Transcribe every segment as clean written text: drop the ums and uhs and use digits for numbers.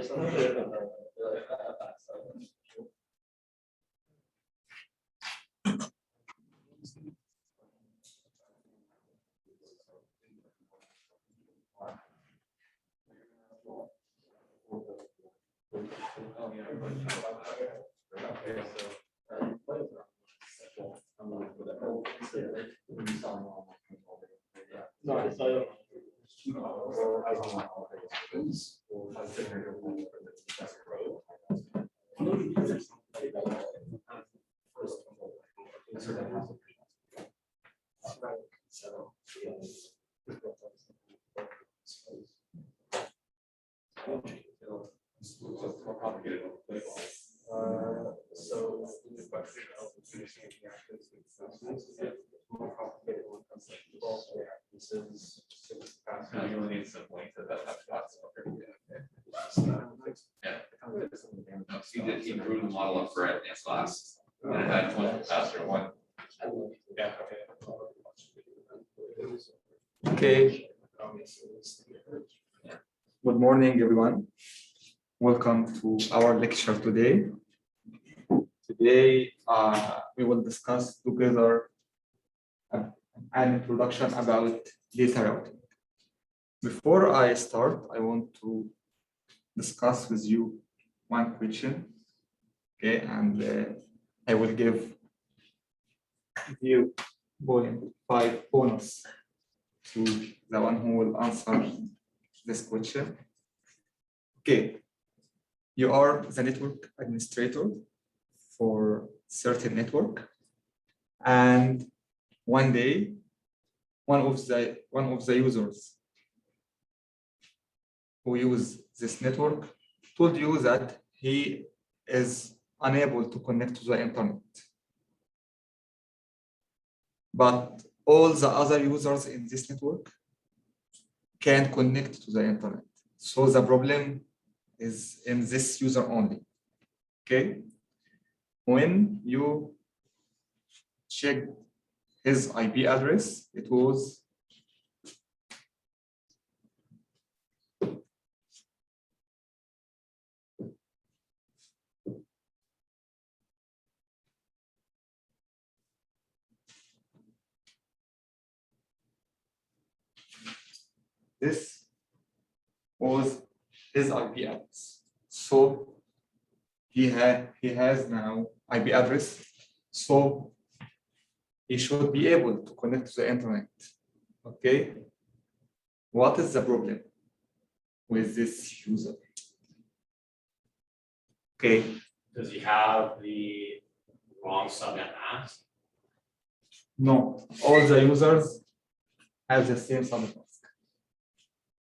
He drew the model up for it in class. And it had one faster one. Okay. Good morning, everyone. Welcome to our lecture today. Today, we will discuss together an introduction about data routing. Before I start, I want to discuss with you one question. Okay, and I will give you 0.5 bonus to the one who will answer this question. Okay, you are the network administrator for certain network, and one day one of the users who use this network told you that he is unable to connect to the internet, but all the other users in this network can connect to the internet. So the problem is in this user only. Okay, when you check his IP address, it was this was his IP address. So he has now IP address, so he should be able to connect to the internet. Okay, what is the problem with this user? Okay, Does he have the wrong subnet mask? no, all the users have the same subnet mask.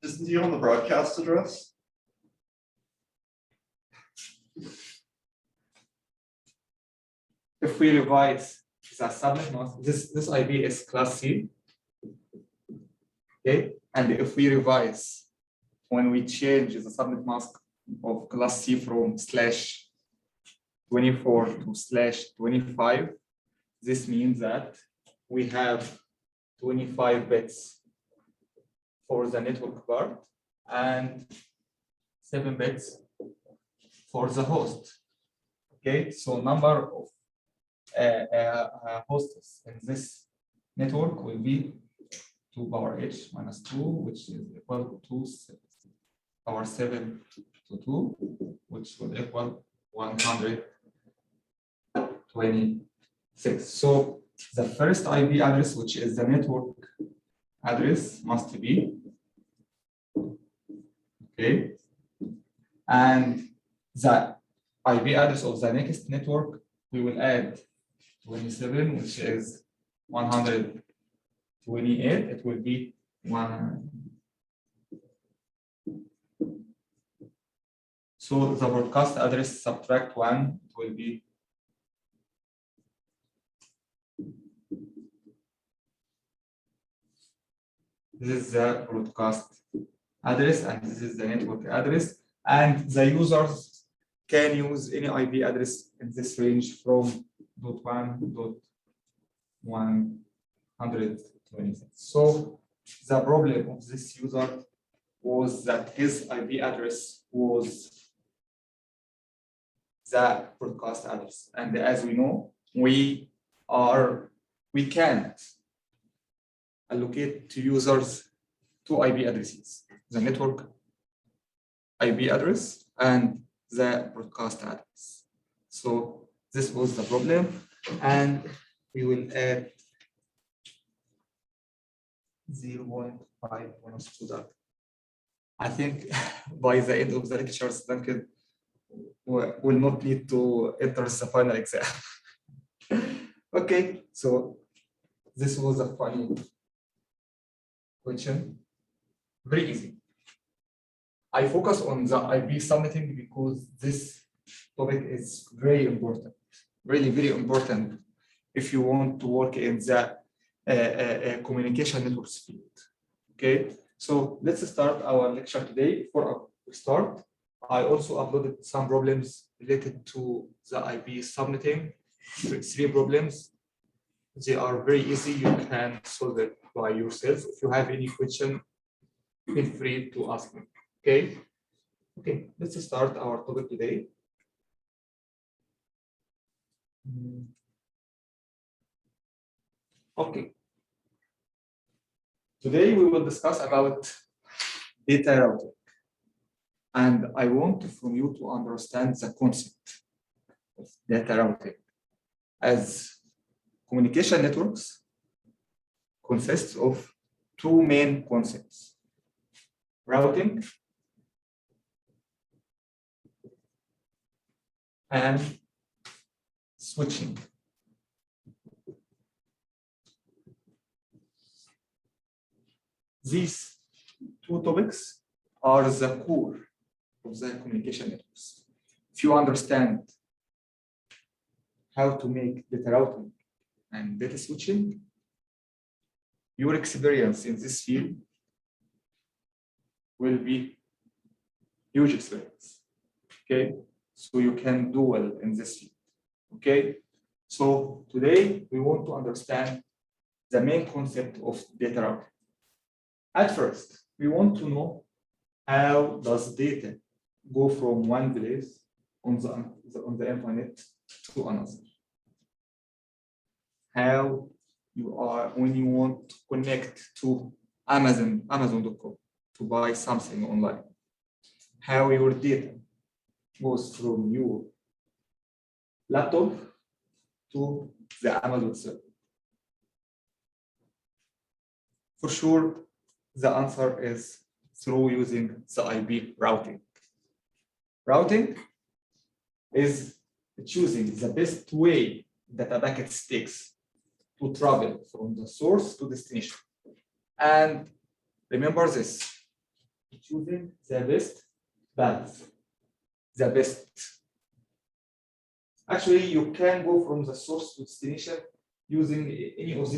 Isn't he on the broadcast address? If we revise the subnet mask, this IP is class C. Okay, and if we revise, when we change the subnet mask of class C from /24 to /25, this means that we have 25 bits for the network part and 7 bits for the host. Okay, so number of hosts in this network will be 2 power h minus 2, which is equal to 2 power 7 to 2, which will equal 126. So the first IP address, which is the network address, must be okay, and the IP address of the next network we will add 27, which is 128. It will be 1. So the broadcast address subtract 1, it will be this is the broadcast address, and this is the network address, and the users can use any IP address in this range from .1.126. So the problem of this user was that his IP address was the broadcast address. And as we know, we can't allocate to users two IP addresses, the network IP address and the broadcast address. So this was the problem, and we will add 0.5 to that. I think by the end of the lectures, Duncan will not need to enter the final exam. Okay, so this was a funny question. Very easy. I focus on the IP subnetting because this topic is very important, really very important if you want to work in the communication networks field. Okay, so let's start our lecture today. For a start, I also uploaded some problems related to the IP subnetting. 3 problems. They are very easy. You can solve it by yourself. If you have any question, feel free to ask me. Okay. Okay. Let's start our topic today. Okay. Today we will discuss about data routing. And I want from you to understand the concept of data routing. As communication networks consists of 2 main concepts: routing and switching. These 2 topics are the core of the communication networks. If you understand how to make data routing and data switching, your experience in this field will be huge experience. Okay, so you can do well in this field. Okay, so today we want to understand the main concept of data routing. At first, we want to know how does data go from one place on the internet to another. How you are when you want to connect to Amazon.com to buy something online. How your data goes from your laptop to the Amazon server. For sure, the answer is through using the IP routing. Routing is choosing the best way that a packet takes to travel from the source to destination. And remember this, choosing the best path, the best. Actually, you can go from the source to destination using any of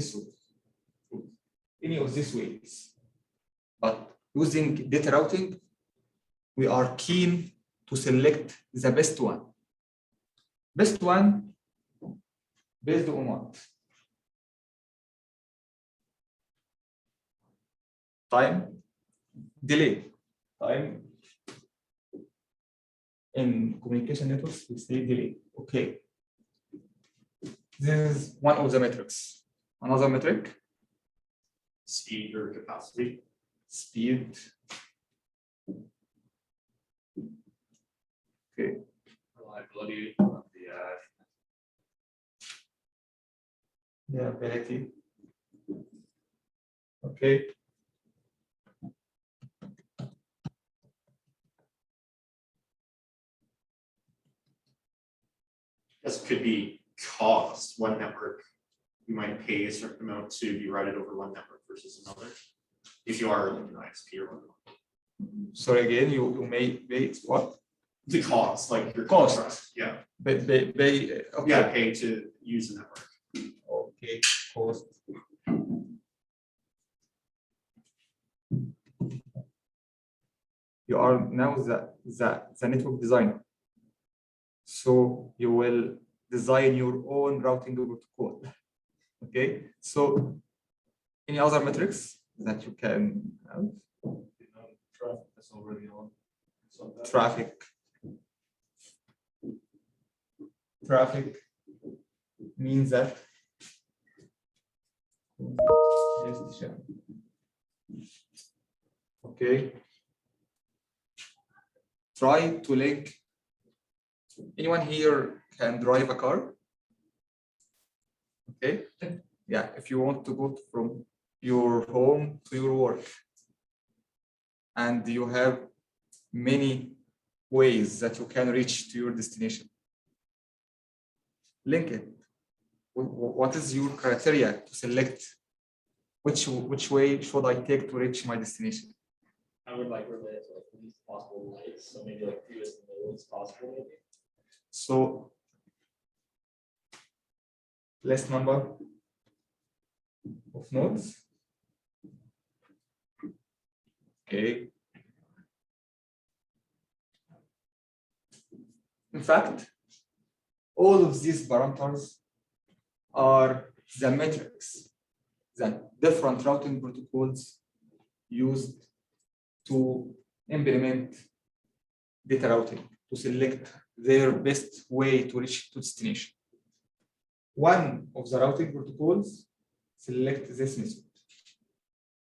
these ways. But using data routing, we are keen to select the best one. Best one based on what? Time, delay. Time in communication networks, we say delay. Okay. This is one of the metrics. Another metric? Speed or capacity. Speed. Okay. Reliability of the Ability. Okay. This could be cost. One network, you might pay a certain amount to be routed over one network versus another. If you are like an ISP or whatnot. Sorry again, you may pay what? The cost, like your Cost. contract. Yeah. Okay. Yeah, pay to use the network. Okay, cost. You are now the network designer. So you will design your own routing protocol. Okay, so any other metrics that you can have? Traffic is already on. So that- Traffic. traffic means that okay. Try to link. Anyone here can drive a car? Okay. Yeah, if you want to go from your home to your work, and you have many ways that you can reach to your destination, link it. What is your criteria to select which way should I take to reach my destination? I would like relate it to like least possible lights, so maybe like fewest nodes possible, maybe. So less number of nodes. Okay. In fact, all of these parameters are the metrics that different routing protocols used to implement data routing, to select their best way to reach to destination. One of the routing protocols select this method.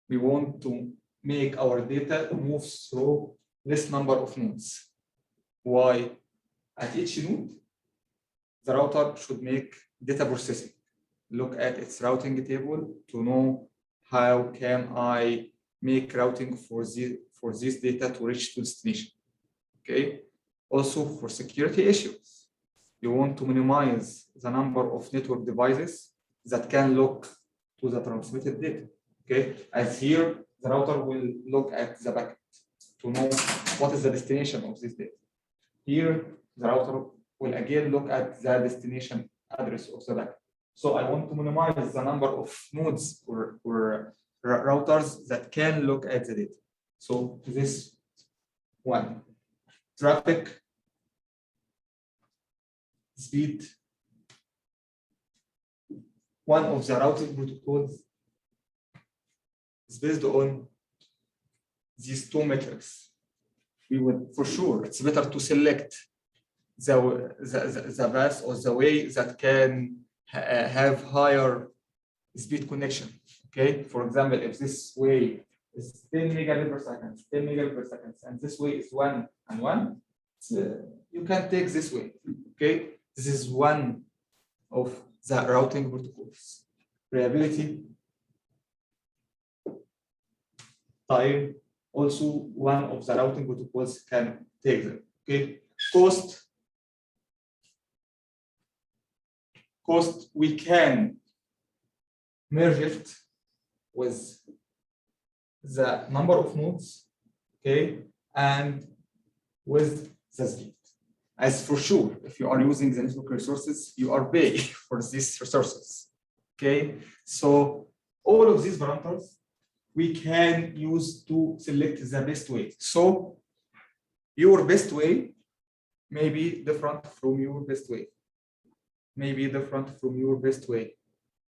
We want to make our data move through less number of nodes. Why? At each node, the router should make data processing, look at its routing table to know how can I make routing for this data to reach to destination. Okay. Also for security issues, you want to minimize the number of network devices that can look to the transmitted data. Okay, as here the router will look at the packet to know what is the destination of this data. Here the router will again look at the destination address of the packet. So I want to minimize the number of nodes or routers that can look at the data. So this one, traffic speed, one of the routing protocols is based on these two metrics. We would, for sure, it's better to select the path or the way that can have higher speed connection. Okay, for example, if this way is 10 megabit per second, 10 megabit per second, and this way is 1 and 1, you can take this way. Okay, this is one of the routing protocols. Reliability, time, also one of the routing protocols can take them. Okay, cost, we can merge it with the number of nodes, okay, and with the speed. As for sure, if you are using the network resources, you are paying for these resources. Okay, so all of these parameters we can use to select the best way. So your best way may be different from your best way. Maybe different from your best way.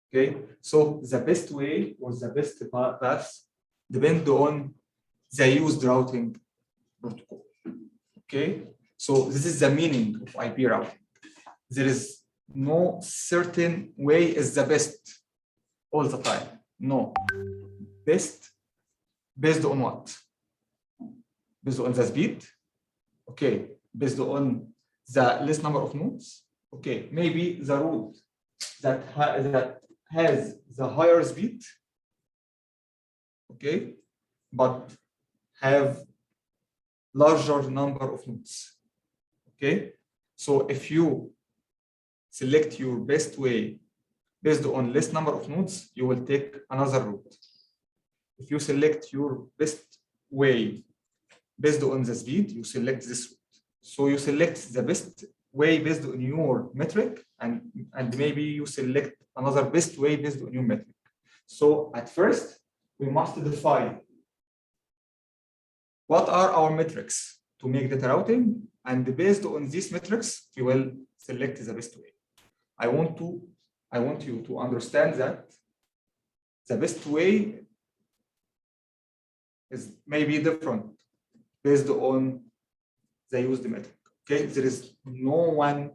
Okay, so the best way or the best path depend on the used routing protocol. Okay, so this is the meaning of IP routing. There is no certain way is the best all the time. No, best based on what? Based on the speed. Okay, based on the less number of nodes. Okay, maybe the route that has the higher speed, okay, but have larger number of nodes. Okay, so if you select your best way based on less number of nodes, you will take another route. If you select your best way based on the speed, you select this route. So you select the best way based on your metric, and maybe you select another best way based on your metric. So at first, we must define what are our metrics to make data routing, and based on these metrics, we will select the best way. I want you to understand that the best way is maybe different based on the used metric. Okay, there is no one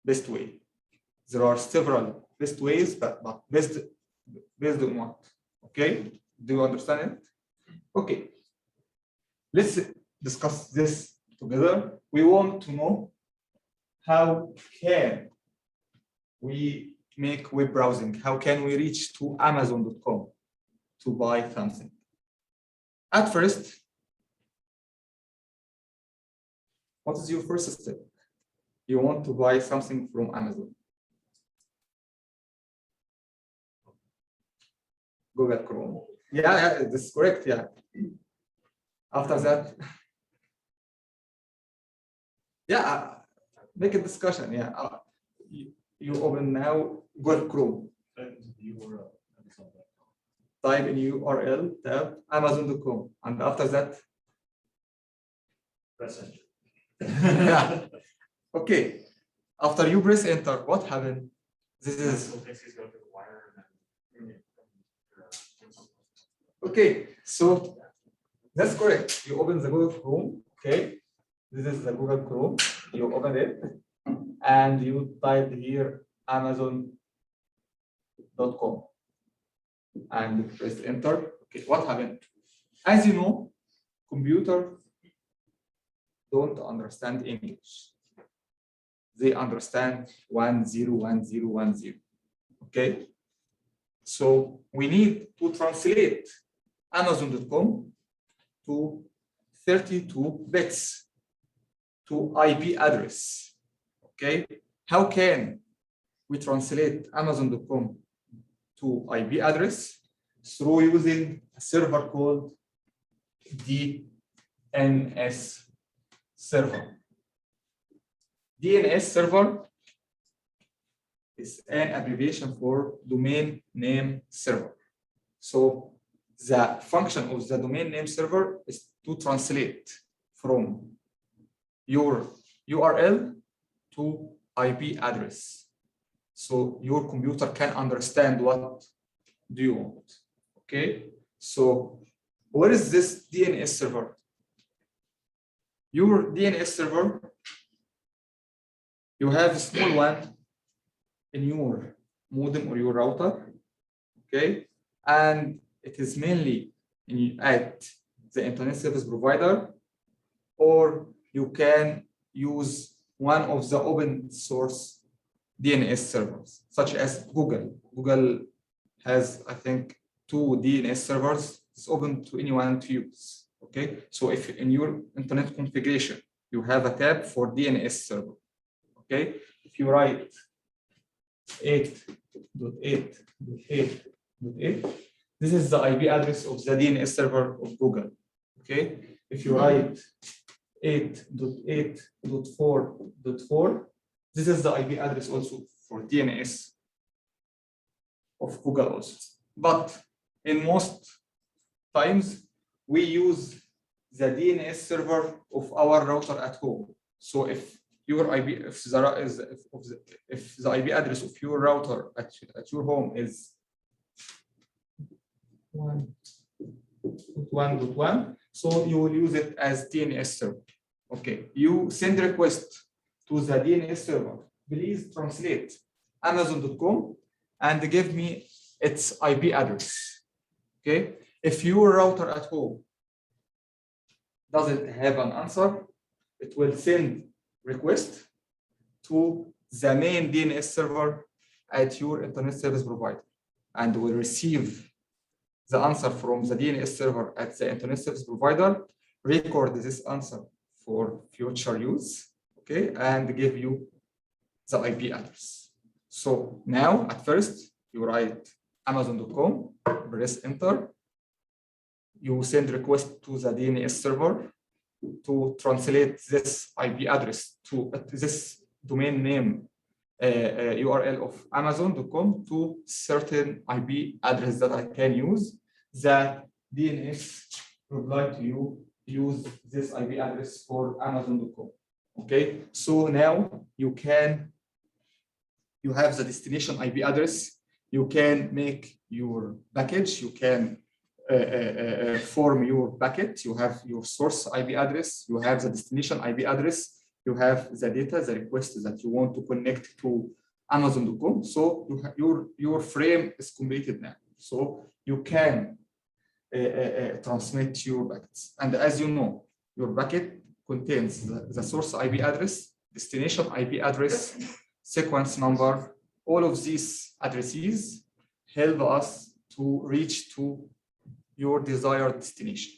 best way. There are several best ways, but based on what? Okay, do you understand it? Okay, let's discuss this together. We want to know how can we make web browsing? How can we reach to Amazon.com to buy something? At first, what is your first step? You want to buy something from Amazon. Google Chrome. Yeah, that's correct. Yeah. After that, yeah, make a discussion. Yeah, you open now Google Chrome. Type in URL, tab Amazon.com, and after that, Press enter. yeah. Okay. After you press enter, what happened? This is okay. So that's correct. You open the Google Chrome. Okay. This is the Google Chrome. You open it and you type here Amazon.com and press enter. Okay. What happened? As you know, computer don't understand English. They understand 101010. Okay. So we need to translate Amazon.com to 32 bits to IP address. Okay. How can we translate Amazon.com to IP address? Through using a server called DNS server. DNS server is an abbreviation for domain name server. So the function of the domain name server is to translate from your URL to IP address. So your computer can understand what do you want. Okay. So where is this DNS server? Your DNS server, you have a small one in your modem or your router, okay? And it is mainly at the internet service provider, or you can use one of the open source DNS servers, such as Google. Google has, I think, 2 DNS servers. It's open to anyone to use. Okay, so if in your internet configuration you have a tab for DNS server, okay, if you write 8.8.8.8, this is the IP address of the DNS server of Google. Okay, if you write 8.8.4.4, this is the IP address also for DNS of Google also. But in most times we use the DNS server of our router at home. So if your IP, if the IP address of your router at your home is 1.1.1, so you will use it as DNS server. Okay, you send request to the DNS server. Please translate Amazon.com and give me its IP address. Okay, if your router at home doesn't have an answer, it will send request to the main DNS server at your internet service provider and will receive the answer from the DNS server at the internet service provider, record this answer for future use, okay, and give you the IP address. So now at first you write Amazon.com, press enter. You send request to the DNS server to translate this IP address to this domain name URL of Amazon.com to certain IP address that I can use. The DNS reply to you, use this IP address for Amazon.com. Okay, so now you have the destination IP address. You can make your package. You can form your packet. You have your source IP address. You have the destination IP address. you have the data, the request that you want to connect to Amazon.com. So your frame is completed now. So you can transmit your packets. And as you know, your packet contains the source IP address, destination IP address, sequence number. All of these addresses help us to reach to your desired destination.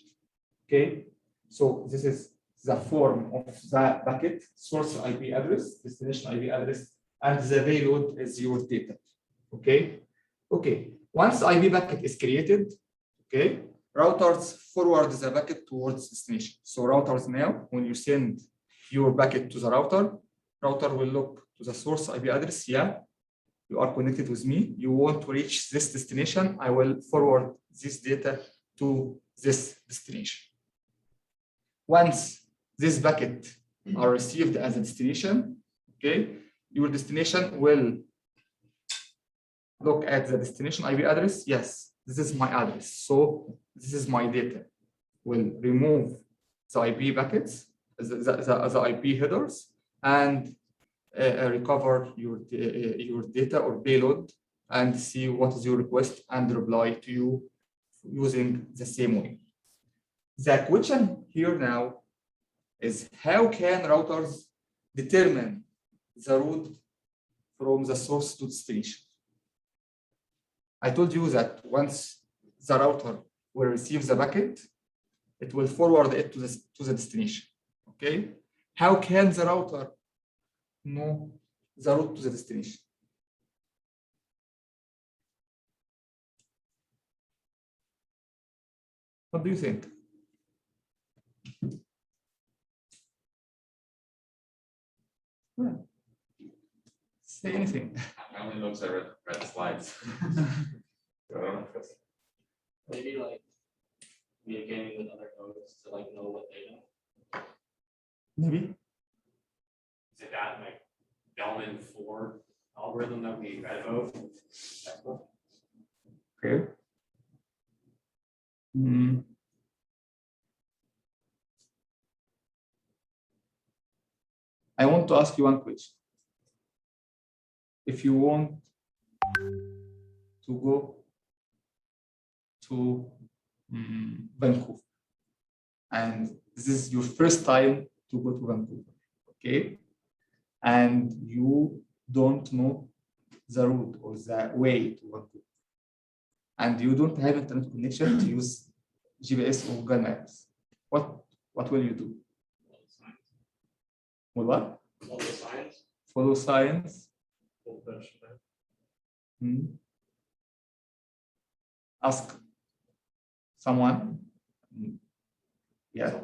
Okay, so this is the form of the packet: source IP address, destination IP address, and the payload is your data. Okay, okay. Once IP packet is created, okay, routers forward the packet towards destination. So routers now, when you send your packet to the router will look to the source IP address. Yeah, you are connected with me. You want to reach this destination. I will forward this data to this destination. Once this packet are received as a destination, okay, your destination will look at the destination IP address. Yes, this is my address. So this is my data. Will remove the IP packets, the IP headers, and recover your data or payload and see what is your request and reply to you using the same way. The question here now is how can routers determine the route from the source to destination? I told you that once the router will receive the packet, it will forward it to the destination. Okay, how can the router know the route to the destination? What do you think? Well, say anything. I only noticed I read the slides. Maybe like communicating with other nodes to like know what they know. Maybe. Is it that like Bellman 4 algorithm that we read about? Okay. I want to ask you one question. If you want to go to Vancouver, and this is your first time to go to Vancouver, okay? And you don't know the route or the way to Vancouver, and you don't have internet connection to use GPS or Google Maps, what will you do? Will what? All the science. Follow science. Ask someone. Yeah.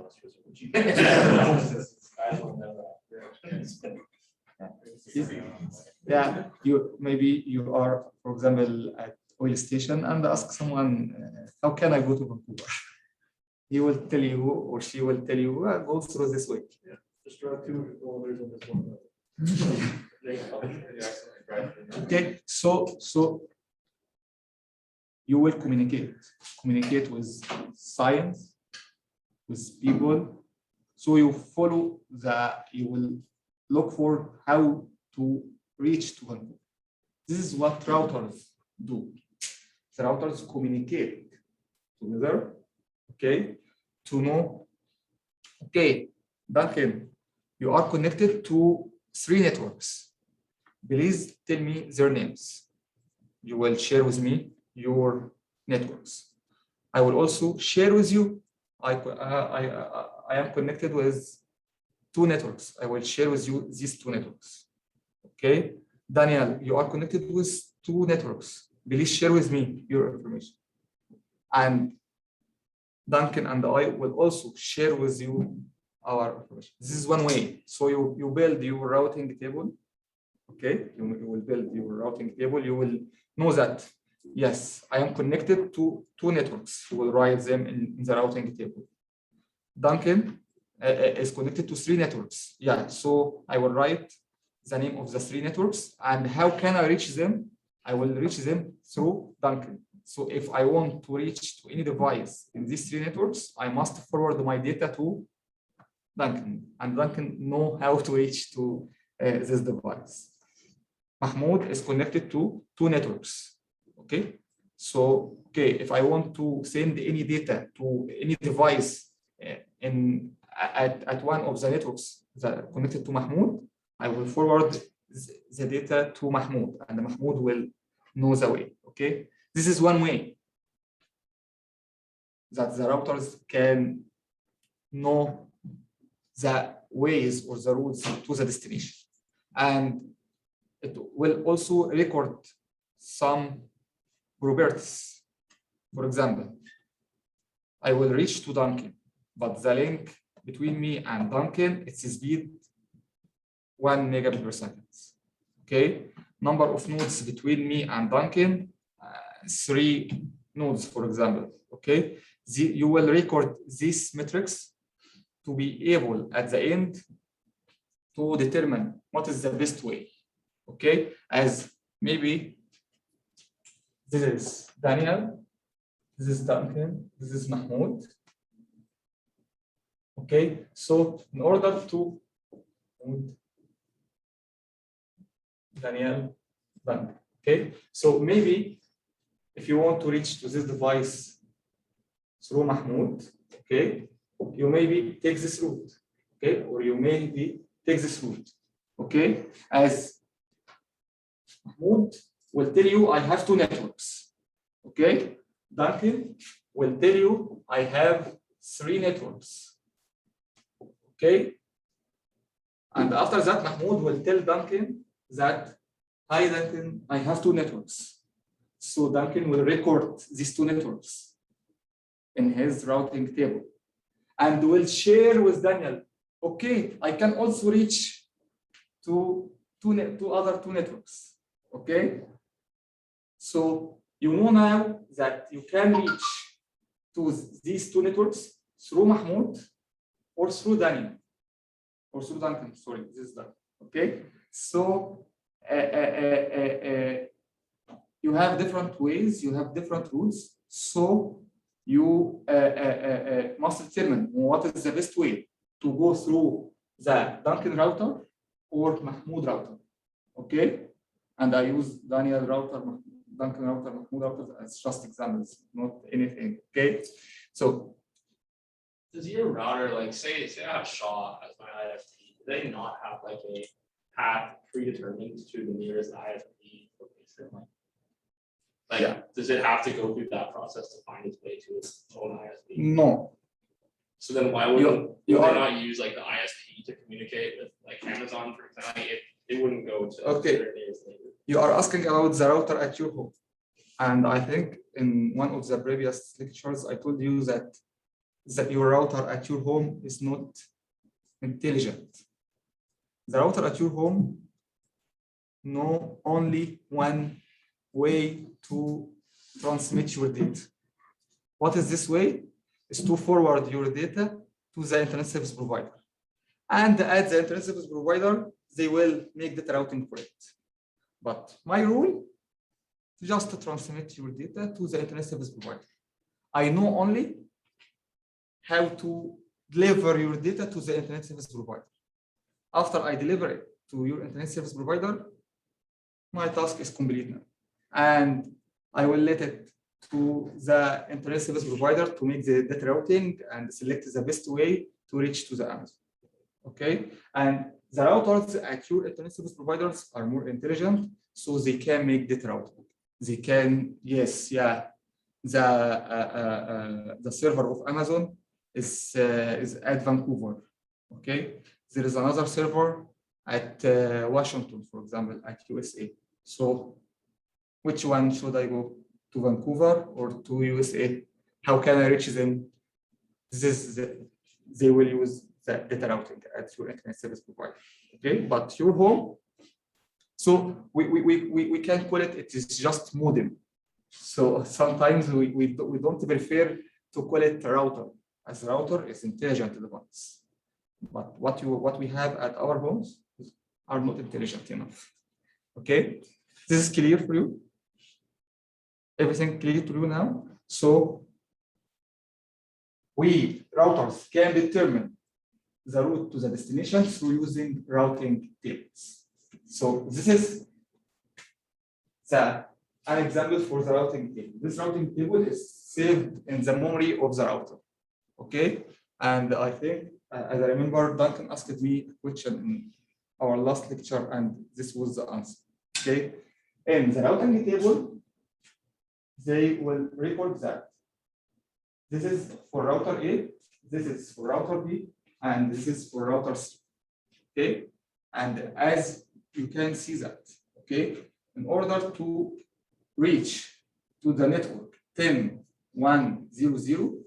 Yeah. You are, for example, at oil station and ask someone, how can I go to Vancouver? He will tell you, or she will tell you, go through this way. Just drive 200 kilometers on this one. Okay, so you will communicate with science, with people. So you will look for how to reach to Vancouver. This is what routers do. The routers communicate together, okay, to know, okay, Duncan, you are connected to 3 networks. Please tell me their names. You will share with me your networks. I will also share with you. I am connected with 2 networks. I will share with you these 2 networks. Okay, Daniel, you are connected with 2 networks. Please share with me your information. And Duncan and I will also share with you our information. This is one way. So you build your routing table. Okay, you will build your routing table. You will know that, yes, I am connected to 2 networks. You will write them in the routing table. Duncan is connected to 3 networks. Yeah, so I will write the name of the 3 networks. And how can I reach them? I will reach them through Duncan. So if I want to reach to any device in these 3 networks, I must forward my data to Duncan, and Duncan know how to reach to this device. Mahmoud is connected to two networks. Okay, so if I want to send any data to any device at one of the networks that connected to Mahmoud, I will forward the data to Mahmoud, and Mahmoud will know the way. Okay, this is one way that the routers can know the ways or the routes to the destination, and it will also record some properties. For example, I will reach to Duncan, but the link between me and Duncan, its speed 1 megabit per second. Okay, number of nodes between me and Duncan, 3 nodes, for example. Okay, you will record these metrics to be able at the end to determine what is the best way. Okay, as maybe this is Daniel, this is Duncan, this is Mahmoud. Okay, so in order to Daniel, Duncan. Okay, so maybe if you want to reach to this device through Mahmoud, okay, you maybe take this route, okay, or you maybe take this route, okay, as Mahmoud will tell you I have 2 networks, okay. Duncan will tell you I have 3 networks, okay. And after that, Mahmoud will tell Duncan that, hi Duncan, I have 2 networks. So Duncan will record these 2 networks in his routing table and will share with Daniel, okay, I can also reach to other 2 networks. Okay, so you know now that you can reach to these 2 networks through Mahmoud or through Daniel or through Duncan. Sorry, this is Duncan. Okay, so you have different ways, you have different routes. So you must determine what is the best way to go through the Duncan router or Mahmoud router. Okay. And I use Daniel router, Duncan router, Mahmoud router as just examples, not anything. Okay, so Does your router, like say I have Shaw as my ISP, do they not have like a path predetermined to the nearest ISP location? Like, yeah. Does it have to go through that process to find its way to its own ISP? No. So then why would you they are not use like the ISP to communicate with like Amazon, for example? It wouldn't go to okay. their nearest neighbor. You are asking about the router at your home. And I think in one of the previous lectures, I told you that your router at your home is not intelligent. The router at your home know only one way to transmit your data. What is this way? Is to forward your data to the internet service provider. And at the internet service provider, they will make data routing for it. But my rule is just to transmit your data to the internet service provider. I know only how to deliver your data to the internet service provider. After I deliver it to your internet service provider, my task is complete now. And I will let it to the internet service provider to make the data routing and select the best way to reach to the Amazon. Okay, and the routers at your internet service providers are more intelligent, so they can make data routing. They can, yes, yeah. The server of Amazon is at Vancouver. Okay, there is another server at Washington, for example, at USA. So, which one should I go to, Vancouver or to USA? How can I reach them? They will use the data routing at your internet service provider. Okay, but your home. So we can call it. It is just modem. So sometimes we don't prefer to call it a router, as a router is intelligent device. But what we have at our homes are not intelligent enough. Okay, this is clear for you. Everything clear to you now? So we routers can determine the route to the destination through using routing tables. So this is an example for the routing table. This routing table is saved in the memory of the router. Okay, and I think, as I remember, Duncan asked me a question in our last lecture, and this was the answer. Okay, in the routing table, they will record that this is for router A, this is for router B, and this is for router C. Okay, and as you can see that, okay, in order to reach to the network 10.1.0.0,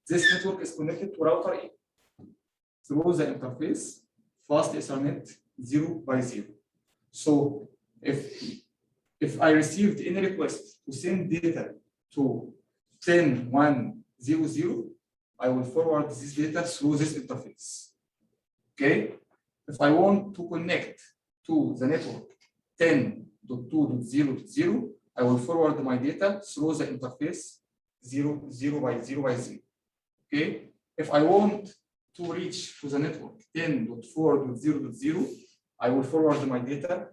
this network is connected to router A through the interface fast Ethernet 0x0. So if I received any request to send data to 10.1.0.0, I will forward this data through this interface. Okay. If I want to connect to the network 10.2.0.0, I will forward my data through the interface 0x0x0. Okay. If I want to reach to the network 10.4.0.0, I will forward my data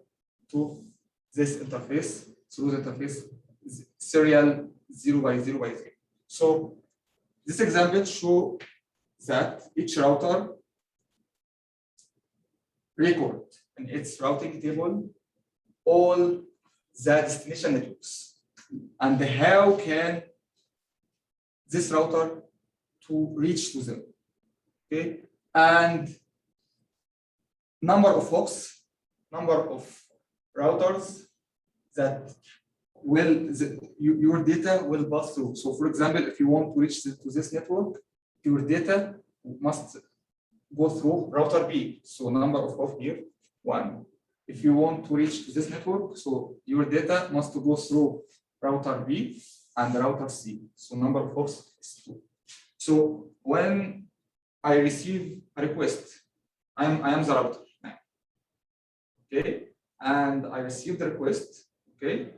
to this interface through the interface serial 0x0x0. So this example shows that each router record in its routing table all the destination networks and how can this router to reach to them. Okay, and number of hops, number of routers that your data will pass through. So for example, if you want to reach to this network, your data must go through router B. So number of hops here, 1. If you want to reach to this network, so your data must go through router B and router C. So number of hops is 2. So when I receive a request, I am the router now. Okay, and I received the request. Okay,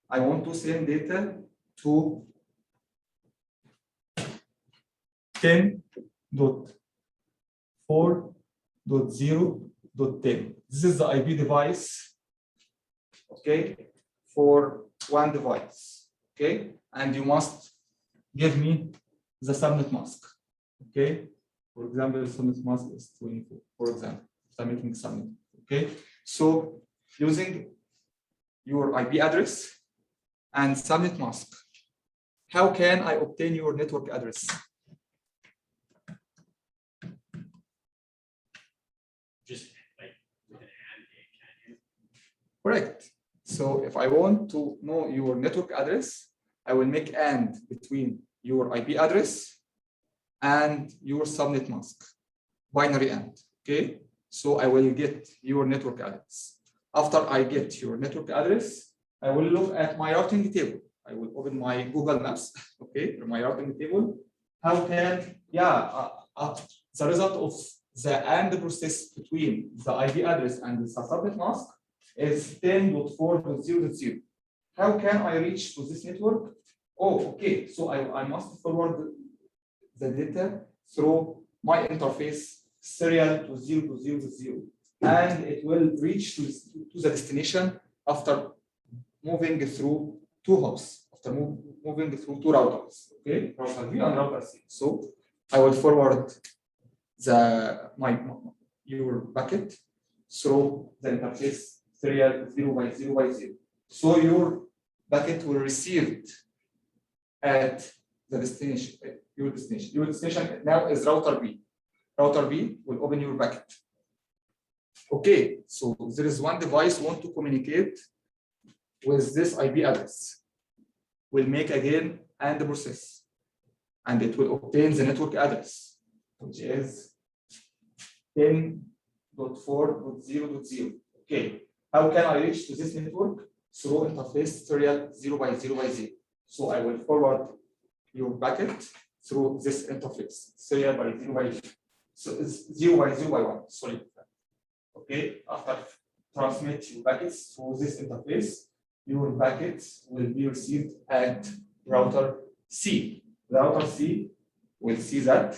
I want to send data to 10.4.0.10. This is the IP device, okay, for one device, okay, and you must give me the subnet mask, okay. For example, subnet mask is 24. For example, if I'm making subnet, okay. So using your IP address and subnet mask, how can I obtain your network address? Just like with an AND gate, can you? Correct. So if I want to know your network address, I will make AND between your IP address and your subnet mask, binary AND. Okay. So I will get your network address. After I get your network address, I will look at my routing table. I will open my Google Maps, okay, my routing table. How can, the result of the AND process between the IP address and the subnet mask is 10.4.0.0. How can I reach to this network? Oh, okay, so I must forward the data through my interface serial to 0.0.0. And it will reach to the destination after moving through 2 hops, after moving through 2 routers, okay, router B and router C. So I will forward your packet through the interface serial 0x0x0. So your packet will receive it at the destination, your destination. Your destination now is router B. Router B will open your packet. Okay, so there is one device want to communicate with this IP address. We'll make again AND process, and it will obtain the network address, which is 10.4.0.0. Okay, how can I reach to this network? Through interface serial 0x0x0. So I will forward your packet through this interface serial by 0x0. So it's 0x0x1. Sorry. Okay, after transmit your packets through this interface, your packets will be received at router C. The router C will see that,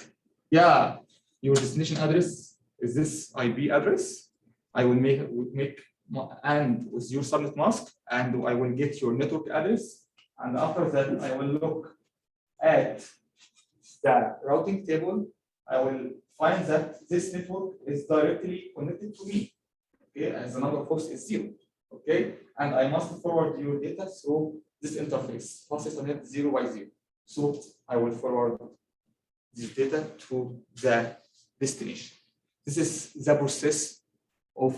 your destination address is this IP address. I will make and with your subnet mask, and I will get your network address. And after that, I will look at the routing table. I will find that this network is directly connected to me. Okay, and the number of hosts is 0. Okay, and I must forward your data through this interface, fast Ethernet 0 by 0. So I will forward this data to the destination. This is the process of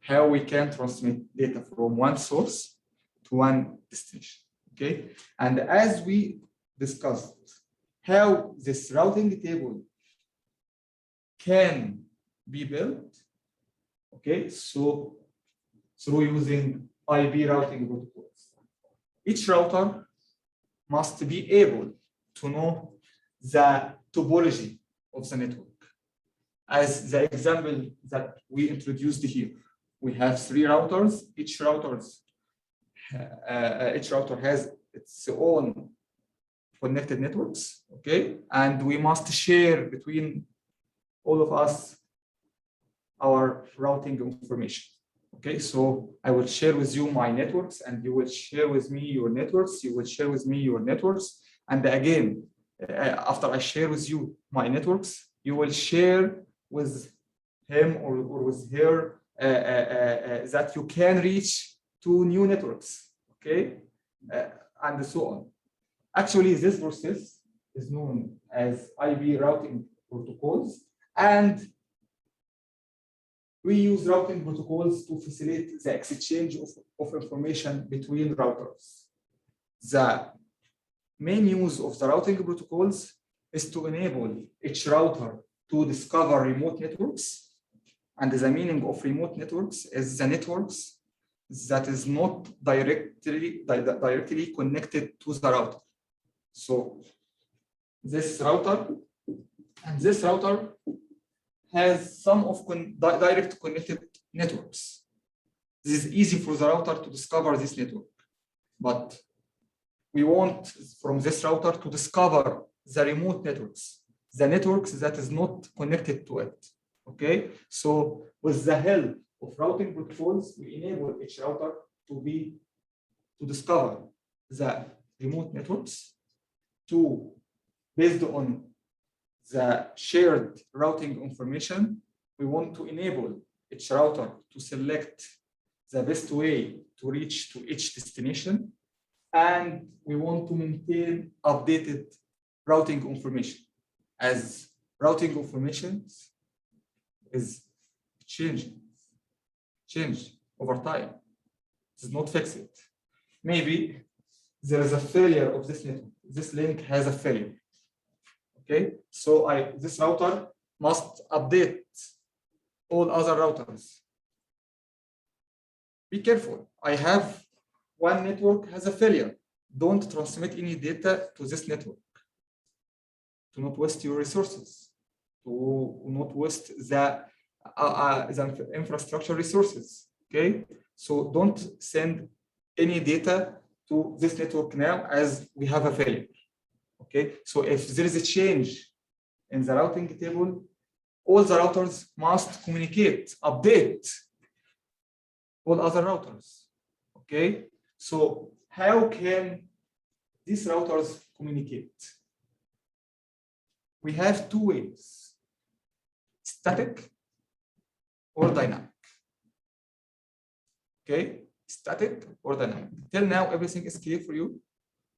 how we can transmit data from one source to one destination. Okay, and as we discussed, how this routing table can be built. Okay, so through using IP routing protocols. Each router must be able to know the topology of the network. As the example that we introduced here, we have 3 routers. Each router has its own connected networks. Okay, and we must share between all of us our routing information. Okay, so I will share with you my networks, and you will share with me your networks. You will share with me your networks, and again, after I share with you my networks, you will share with him or with her that you can reach to new networks. Okay, and so on. Actually, this process is known as IP routing protocols, and we use routing protocols to facilitate the exchange of information between routers. The main use of the routing protocols is to enable each router to discover remote networks. And the meaning of remote networks is the networks that is not directly connected to the router. So this router and this router has some of direct connected networks. This is easy for the router to discover this network, but we want from this router to discover the remote networks, the networks that is not connected to it. Okay, so with the help of routing protocols, we enable each router to discover the remote networks, based on the shared routing information, we want to enable each router to select the best way to reach to each destination, and we want to maintain updated routing information, as routing information is change over time. It is not fixed. Maybe there is a failure of this network. This link has a failure. Okay, so this router must update all other routers. Be careful. I have one network has a failure. Don't transmit any data to this network. Do not waste your resources. Do not waste the infrastructure resources. Okay, so don't send any data to this network now, as we have a failure. Okay, so if there is a change in the routing table, all the routers must communicate, update all other routers. Okay, so how can these routers communicate? We have 2 ways: static or dynamic. Okay, static or dynamic. Till now, everything is clear for you.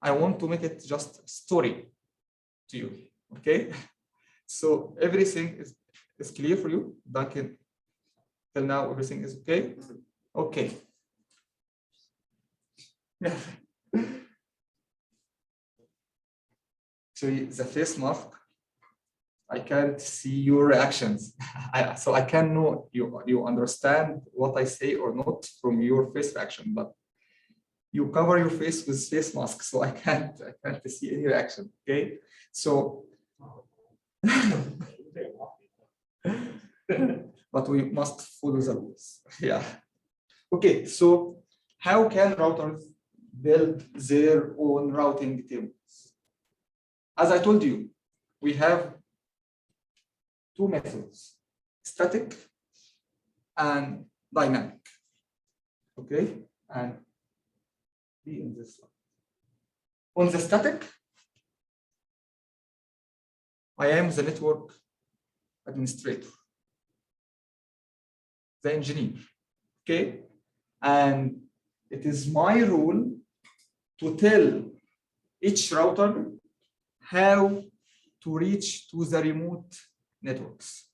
I want to make it just a story to you. Okay, so everything is clear for you, Duncan. Till now, everything is okay. Okay. Yeah. So the face mask, I can't see your reactions. So I can know you understand what I say or not from your face reaction, but you cover your face with face mask, so I can't see any reaction. Okay, so but we must follow the rules. Yeah. Okay, so how can routers build their own routing tables? As I told you, we have two methods, static and dynamic. Okay, and be in this one. On the static, I am the network administrator, the engineer. Okay, and it is my role to tell each router how to reach to the remote networks.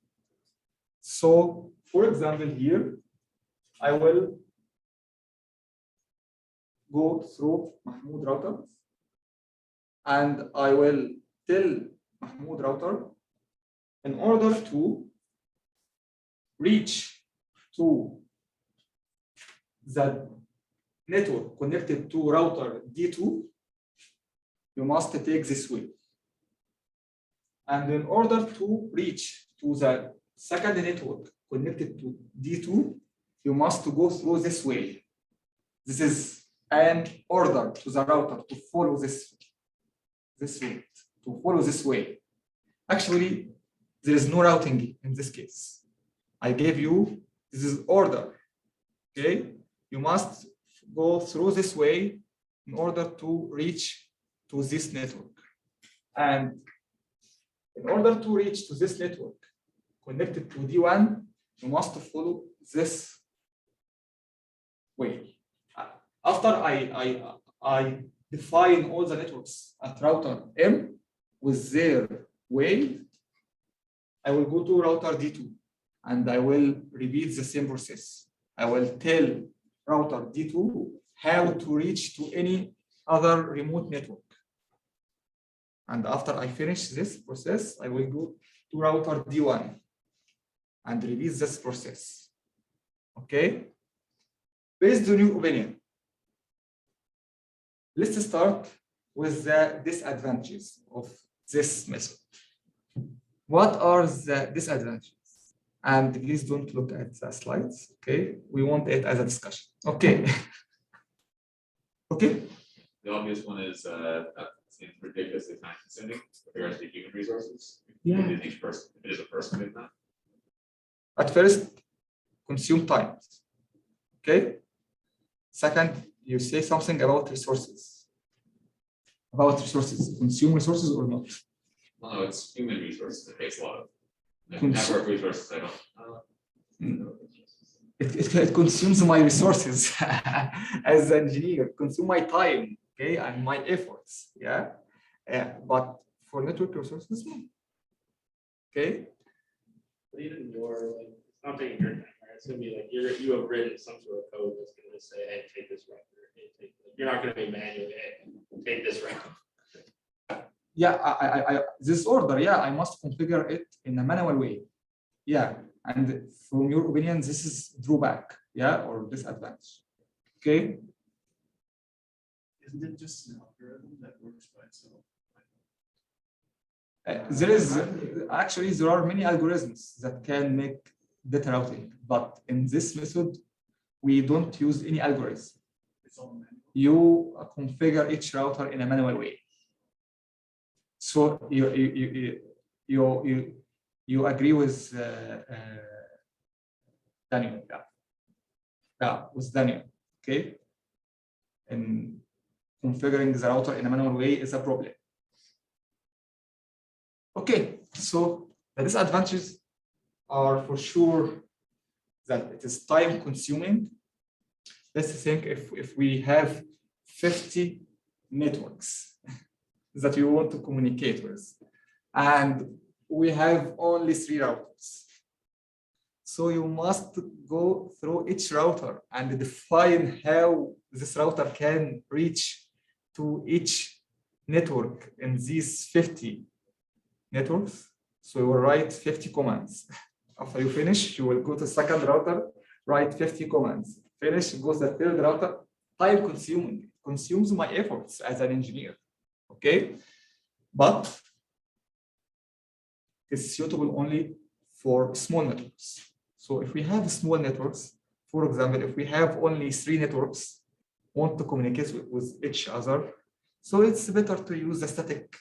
So, for example, here, I will go through Mahmoud router, and I will tell Mahmoud router in order to reach to the network connected to router D2, you must take this way. And in order to reach to the second network connected to D2, you must go through this way. This is an order to the router to follow this route, to follow this way. Actually, there is no routing in this case. I gave you, this is order, okay? You must go through this way in order to reach to this network. And in order to reach to this network connected to D1, you must follow this way. After I define all the networks at router M with their way, I will go to router D2 and I will repeat the same process. I will tell router D2 how to reach to any other remote network. And after I finish this process, I will go to router D1 and repeat this process. Okay? Based on your opinion, let's start with the disadvantages of this method. What are the disadvantages? And please don't look at the slides, okay? We want it as a discussion. Okay. Okay. The obvious one is that seems ridiculously time consuming with regards to human resources. Yeah. If each person, if it is a person doing that. At first, consume time. Okay. Second, you say something about resources. About resources, consume resources or not? Well, no, it's human resources. It takes a lot of Consume. network resources. I don't. It consumes my resources as an engineer, consume my time, okay, and my efforts, yeah. But for network resources, no. Okay. But even your, like, it's not taking your time, right? It's gonna be like, you have written some sort of code that's gonna say, hey, take this route. You're not gonna be manually, hey, take this route. Yeah, I this order, yeah, I must configure it in a manual way. Yeah, and from your opinion, this is drawback, yeah, or disadvantage. Okay. Isn't it just an algorithm that works by itself? There is actually there are many algorithms that can make data routing, but in this method, we don't use any algorithm. It's all manual. You configure each router in a manual way. So you agree with Daniel, yeah, with Daniel, okay? And configuring the router in a manual way is a problem. Okay, so the disadvantages are for sure that it is time consuming. Let's think if we have 50 networks that you want to communicate with, and we have only 3 routers. So you must go through each router and define how this router can reach to each network in these 50 networks. So you will write 50 commands. After you finish, you will go to second router, write 50 commands. Finish, go to the third router. Time consuming, consumes my efforts as an engineer. Okay, but it's suitable only for small networks. So if we have small networks, for example, if we have only 3 networks want to communicate with each other, so it's better to use the static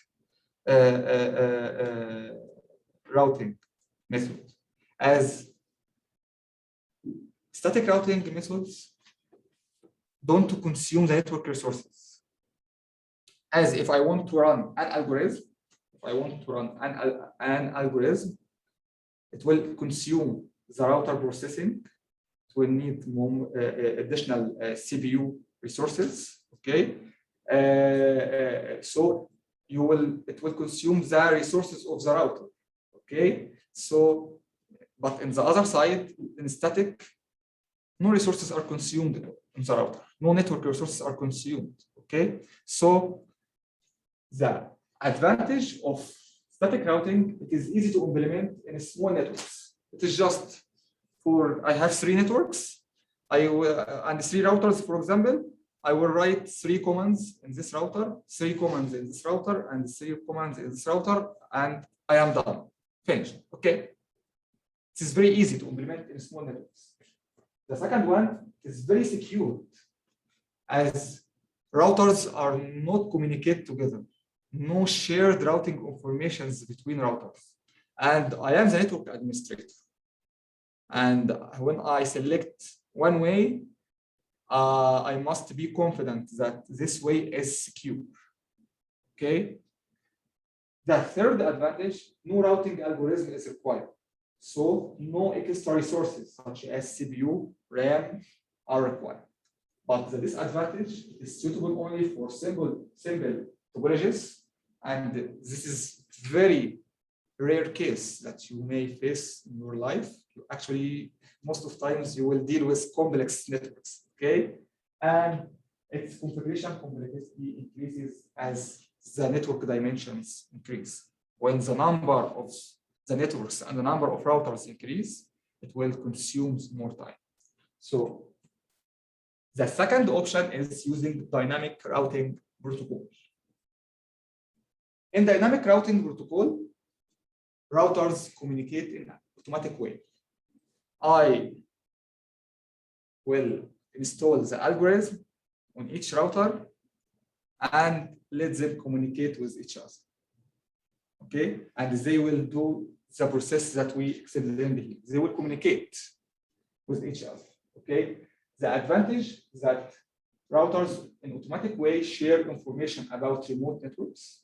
routing. method. As static routing methods don't consume the network resources. As if I want to run an algorithm, it will consume the router processing. It will need more additional CPU resources. Okay, so it will consume the resources of the router. Okay, so but in the other side, in static, no resources are consumed in the router. No network resources are consumed. Okay, so the advantage of static routing, it is easy to implement in small networks. It is just for, I have 3 networks, and 3 routers, for example, I will write 3 commands in this router, 3 commands in this router, and 3 commands in this router, and I am done, finished. Okay, it is very easy to implement in small networks. The second one is very secure, as routers are not communicate together. No shared routing informations between routers. And I am the network administrator. And when I select one way, I must be confident that this way is secure. Okay. The third advantage, no routing algorithm is required. So no extra resources such as CPU, RAM are required. But the disadvantage is suitable only for simple topologies, and this is very rare case that you may face in your life. Actually, most of times you will deal with complex networks. Okay, and its configuration complexity increases as the network dimensions increase. When the number of the networks and the number of routers increase, it will consume more time. So the second option is using dynamic routing protocol. In dynamic routing protocol, routers communicate in an automatic way. I will install the algorithm on each router and let them communicate with each other. Okay, and they will do the process that we explained here. They will communicate with each other. Okay, the advantage that routers in automatic way share information about remote networks.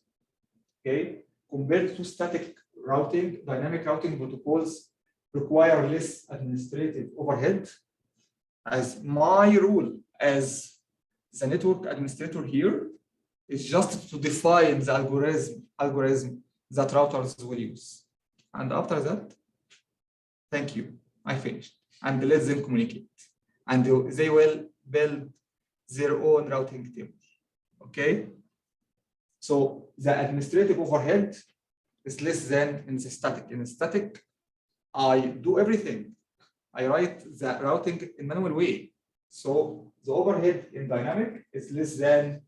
Okay, compared to static routing, dynamic routing protocols require less administrative overhead. As my role as the network administrator here is just to define the algorithm that routers will use. And after that, thank you, I finished. And let them communicate. And they will build their own routing table. Okay? So the administrative overhead is less than in the static. In the static, I do everything. I write the routing in manual way. So the overhead in dynamic is less than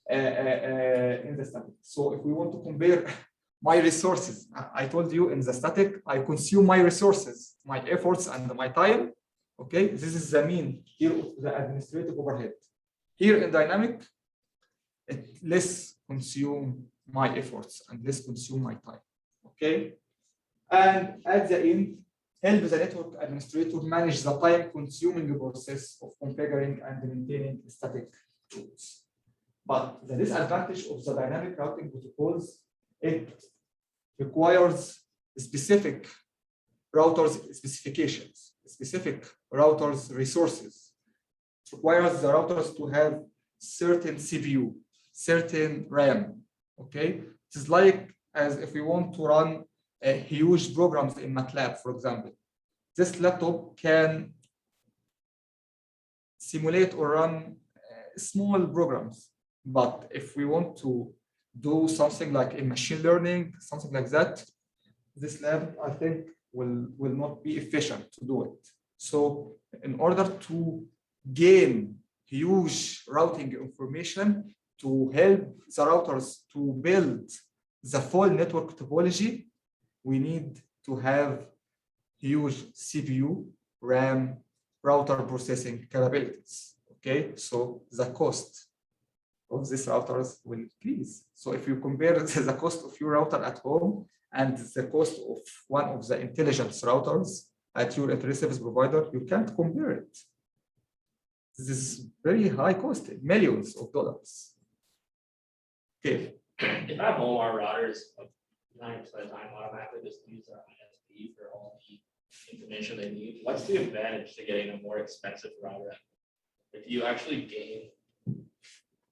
in the static. So if we want to compare my resources, I told you in the static, I consume my resources, my efforts, and my time. Okay, this is the mean here of the administrative overhead. Here in dynamic, it less consume my efforts and less consume my time. Okay, and at the end, help the network administrator manage the time-consuming process of configuring and maintaining static tools. But the disadvantage of the dynamic routing protocols, it requires specific routers specifications, specific routers resources. It requires the routers to have certain CPU, certain RAM. Okay, it is like as if we want to run huge programs in MATLAB, for example. This laptop can simulate or run small programs. But if we want to do something like in machine learning, something like that, this lab, I think, will not be efficient to do it. So in order to gain huge routing information to help the routers to build the full network topology, we need to have huge CPU, RAM, router processing capabilities. Okay, so the cost of these routers will increase. So if you compare the cost of your router at home and the cost of one of the intelligence routers at your internet service provider, you can't compare it. This is very high cost, millions of dollars. Okay, If at home, our routers, 90% of the time automatically just use our ISP for all the information they need. What's the advantage to getting a more expensive router? If you actually gain,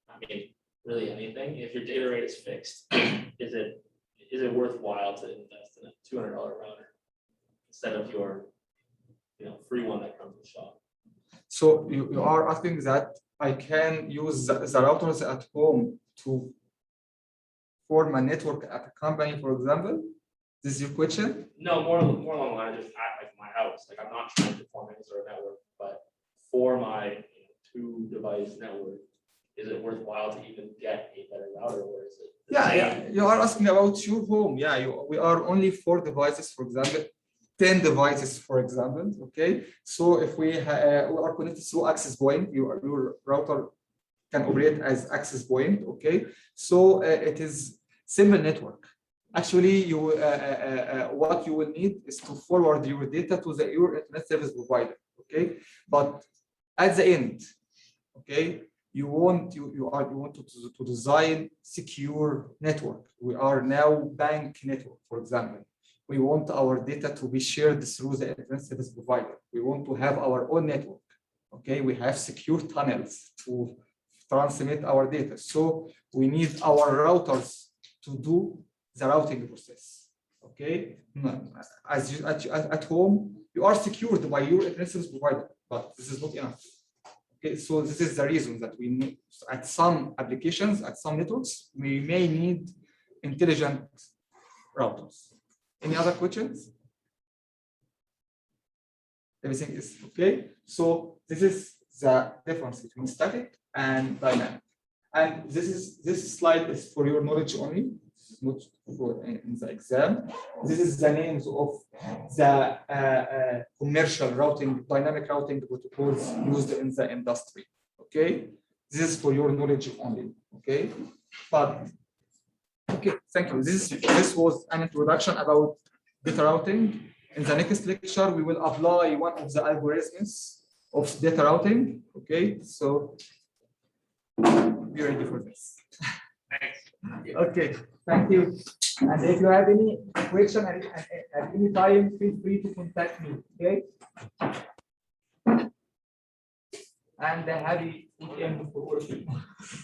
I mean, really anything, if your data rate is fixed, is it worthwhile to invest in a $200 router instead of your, free one that comes with shop? so you are asking that I can use the routers at home to form a network at a company, for example? This is your question? No, more along the line, just at like my house, like I'm not trying to form any sort of network, but for my 2-device network, is it worthwhile to even get a better router, or is it? Yeah, you are asking about your home. Yeah, we are only 4 devices, for example, 10 devices, for example. Okay, so if we are connected through access point, your router can operate as access point. Okay, so it is simple network. Actually, you what you will need is to forward your data to your internet service provider. Okay, but at the end, okay, you want to design secure network. We are now bank network, for example. We want our data to be shared through the internet service provider. We want to have our own network. Okay, we have secure tunnels to transmit our data. So we need our routers to do the routing process. Okay, as you at home, you are secured by your internet service provider, but this is not enough. Okay, so this is the reason that we need, at some applications, at some networks, we may need intelligent routers. Any other questions? Everything is okay. So this is the difference between static and dynamic. And this slide is for your knowledge only. This is not for in the exam. This is the names of the commercial routing, dynamic routing protocols used in the industry. Okay, this is for your knowledge only. Okay, but okay, thank you. This was an introduction about data routing. In the next lecture, we will apply one of the algorithms of data routing. Okay, so be ready for this. Thanks. Okay, thank you. And if you have any question at any time, feel free to contact me. Okay. And a happy weekend for all of you.